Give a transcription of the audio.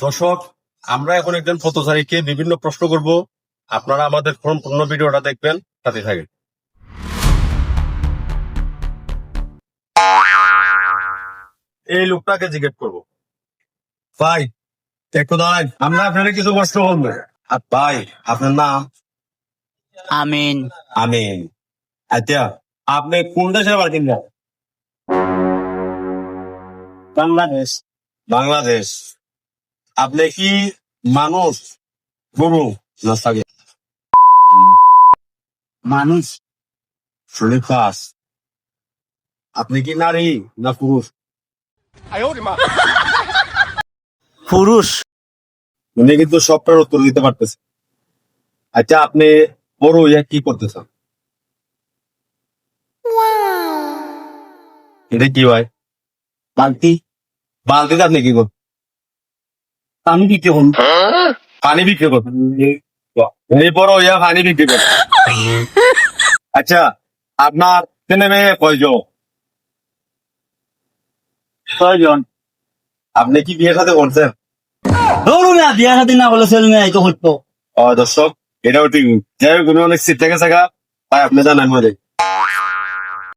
দর্শক, আমরা এখন একজন পথচারীকে বিভিন্ন প্রশ্ন করব। আপনারা আমাদের সম্পূর্ণ ভিডিওটা দেখবেন, সাথে থাকেন। এই লোকটাকে জিজ্ঞেস করবো, ভাই একটু দাঁড়ান, আমরা আপনার কিছু প্রশ্ন করবো। ভাই, আপনার নাম? আমিন। আমিন। আচ্ছা, আপনি কোন দেশের বাসিন্দা? বাংলাদেশ। বাংলাদেশ। আপনি কি মানুষ, গরু না ছাগল? মানুষ। শরীর ফাঁস। আপনি কি নারী না পুরুষ? পুরুষ। উনি কিন্তু সবটার উত্তর দিতে পারতেছে। আচ্ছা, আপনি বড় হইয়া কি করতেছেন? এটা কি ভাই? বালতি। বালতিতে আপনি কি করবেন? পানি দিতে হন। পানি বিক্রি করবেন? উনি বড় হইয়া পানি বিক্রি করবেন। আচ্ছা, আপনার ছেলে মেয়ে কয়জন? ছয়জন। আপনি কি বিয়ে সাথে করছেন? ধরুন না, বিয়া শাদী না করলে ছেলে মেয়ে তো হইতো। দর্শক, এটাও ঠিক। যাই হোক, উনি অনেক সিট থেকে থাকা, তাই আপনি জানেন মনে।